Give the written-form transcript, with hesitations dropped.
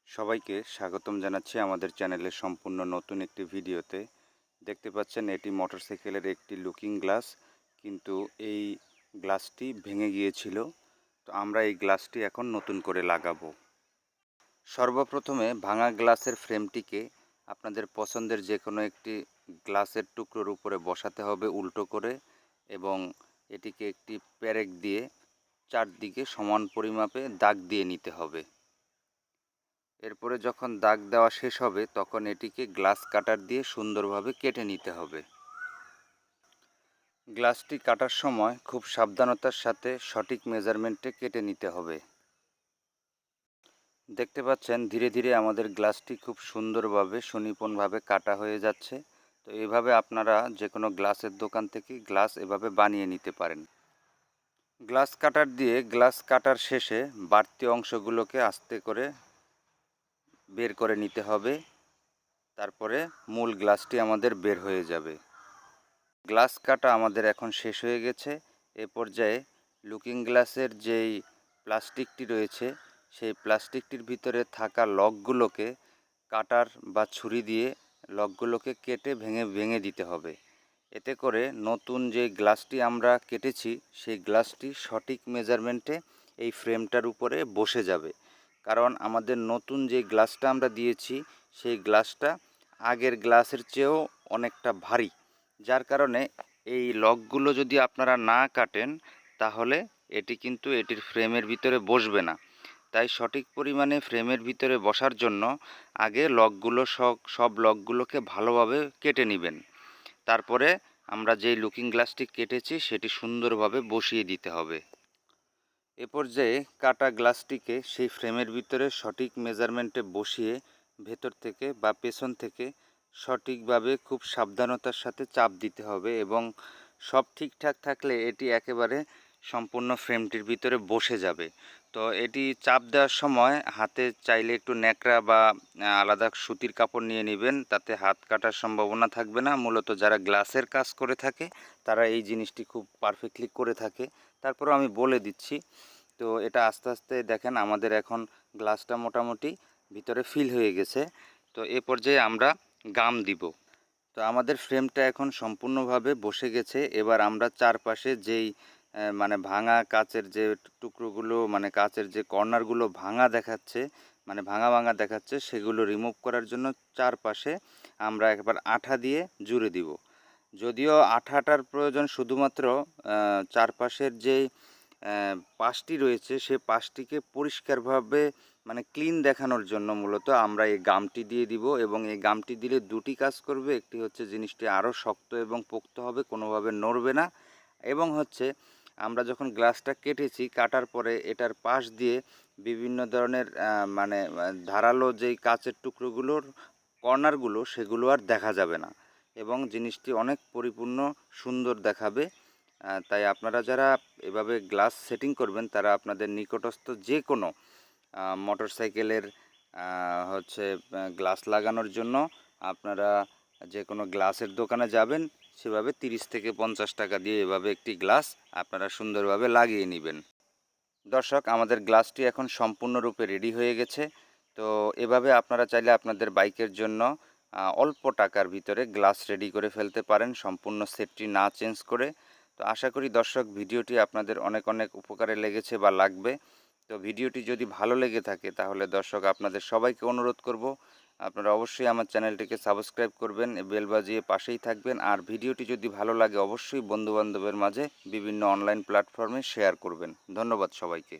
সবাইকে স্বাগতম জানাচ্ছি আমাদের চ্যানেলে সম্পূর্ণ নতুন একটি ভিডিওতে। দেখতে পাচ্ছেন এটি মোটরসাইকেলের একটি লুকিং গ্লাস, কিন্তু এই গ্লাসটি ভেঙে গিয়েছিল। তো আমরা এই গ্লাসটি এখন নতুন করে লাগাবো। সর্বপ্রথমে ভাঙা গ্লাসের ফ্রেমটিকে আপনাদের পছন্দের যে কোনো একটি গ্লাসের টুকরোর উপরে বসাতে হবে উল্টো করে, এবং এটিকে একটি পেরেক দিয়ে চারদিকে সমান পরিমাপে দাগ দিয়ে নিতে হবে। এরপরে যখন দাগ দেওয়া শেষ হবে তখন এটিকে গ্লাস কাটার দিয়ে সুন্দরভাবে কেটে নিতে হবে। গ্লাসটি কাটার সময় খুব সাবধানতার সাথে সঠিক মেজারমেন্টে কেটে নিতে হবে। দেখতে পাচ্ছেন ধীরে ধীরে আমাদের গ্লাসটি খুব সুন্দরভাবে সুনিপুণভাবে কাটা হয়ে যাচ্ছে। তো এভাবে আপনারা যে কোনো গ্লাসের দোকান থেকে গ্লাস এভাবে বানিয়ে নিতে পারেন। গ্লাস কাটার দিয়ে গ্লাস কাটার শেষে বাড়তি অংশগুলোকে আস্তে করে বের করে নিতে হবে। তারপরে মূল গ্লাসটি আমাদের বের হয়ে যাবে। গ্লাস কাটা আমাদের এখন শেষ হয়ে গেছে। এ পর্যায়ে লুকিং গ্লাসের যেই প্লাস্টিকটি রয়েছে সেই প্লাস্টিকটির ভিতরে থাকা লকগুলোকে কাটার বা ছুরি দিয়ে লকগুলোকে কেটে ভেঙে ভেঙে দিতে হবে। এতে করে নতুন যে গ্লাসটি আমরা কেটেছি সেই গ্লাসটি সঠিক মেজারমেন্টে এই ফ্রেমটার উপরে বসে যাবে। কারণ আমাদের নতুন যে গ্লাসটা আমরা দিয়েছি সেই গ্লাসটা আগের গ্লাসের চেয়েও অনেকটা ভারী, যার কারণে এই লকগুলো যদি আপনারা না কাটেন তাহলে এটি কিন্তু এটির ফ্রেমের ভিতরে বসবে না। তাই সঠিক পরিমাণে ফ্রেমের ভিতরে বসার জন্য আগে লকগুলো সব লকগুলোকে ভালোভাবে কেটে নেবেন। তারপরে আমরা যেই লুকিং গ্লাসটি কেটেছি সেটি সুন্দরভাবে বসিয়ে দিতে হবে। এ পর্যায়ে কাটা গ্লাসটিকে সেই ফ্রেমের ভিতরে সঠিক মেজারমেন্টে বসিয়ে ভেতর থেকে বা পেছন থেকে সঠিকভাবে খুব সাবধানতার সাথে চাপ দিতে হবে, এবং সব ঠিকঠাক থাকলে এটি একেবারে সম্পূর্ণ ফ্রেমটির ভিতরে বসে যাবে। তো এটি চাপ দেওয়ার সময় হাতে চাইলে একটু ন্যাকড়া বা আলাদা সুতির কাপড় নিয়ে নেবেন, তাতে হাত কাটার সম্ভাবনা থাকবে না। মূলত যারা গ্লাসের কাজ করে থাকে তারা এই জিনিসটি খুব পারফেক্টলি করে থাকে। তারপরেও আমি বলে দিচ্ছি। তো এটা আস্তে আস্তে দেখেন আমাদের এখন গ্লাসটা মোটামুটি ভিতরে ফিল হয়ে গেছে। তো এ পর্যায়ে আমরা গাম দিব। তো আমাদের ফ্রেমটা এখন সম্পূর্ণভাবে বসে গেছে। এবার আমরা চারপাশে যেই মানে ভাঙা কাচের যে টুকরোগুলো, মানে কাচের যে কর্নারগুলো ভাঙা দেখাচ্ছে, মানে ভাঙা ভাঙা দেখাচ্ছে, সেগুলো রিমুভ করার জন্য চারপাশে আমরা একবার আঠা দিয়ে জুড়ে দিব। যদিও আঠাটার প্রয়োজন শুধুমাত্র চারপাশের যেই পাশটি রয়েছে সে পাশটিকে পরিষ্কারভাবে মানে ক্লিন দেখানোর জন্য মূলত আমরা এই গামটি দিয়ে দিব, এবং এই গামটি দিলে দুটি কাজ করবে। একটি হচ্ছে জিনিসটি আরও শক্ত এবং পোক্ত হবে, কোনোভাবে নড়বে না, এবং হচ্ছে আমরা যখন গ্লাসটা কেটেছি কাটার পরে এটার পাশ দিয়ে বিভিন্ন ধরনের মানে ধারালো যেই কাচের টুকরোগুলোর কর্নারগুলো সেগুলো আর দেখা যাবে না, এবং জিনিসটি অনেক পরিপূর্ণ সুন্দর দেখাবে। তাই আপনারা যারা এভাবে গ্লাস সেটিং করবেন তারা আপনাদের নিকটস্থ যে কোনো মোটরসাইকেলের হচ্ছে গ্লাস লাগানোর জন্য আপনারা যে কোনো গ্লাসের দোকানে যাবেন, সেভাবে 30 থেকে 50 টাকা দিয়ে এভাবে একটি গ্লাস আপনারা সুন্দরভাবে লাগিয়ে নেবেন। দর্শক, আমাদের গ্লাসটি এখন সম্পূর্ণরূপে রেডি হয়ে গেছে। তো এভাবে আপনারা চাইলে আপনাদের বাইকের জন্য অল্প টাকার ভিতরে গ্লাস রেডি করে ফেলতে পারেন, সম্পূর্ণ সেটটি না চেঞ্জ করে। তো আশা করি দর্শক ভিডিওটি আপনাদের অনেক অনেক উপকারে লেগেছে বা লাগবে। তো ভিডিওটি যদি ভালো লেগে থাকে তাহলে দর্শক আপনাদের সবাইকে অনুরোধ করব আপনারা অবশ্যই আমার চ্যানেলটিকে সাবস্ক্রাইব করবেন, বেল বাজিয়ে পাশেই থাকবেন। আর ভিডিওটি যদি ভালো লাগে অবশ্যই বন্ধুবান্ধবের মাঝে বিভিন্ন অনলাইন প্ল্যাটফর্মে শেয়ার করবেন। ধন্যবাদ সবাইকে।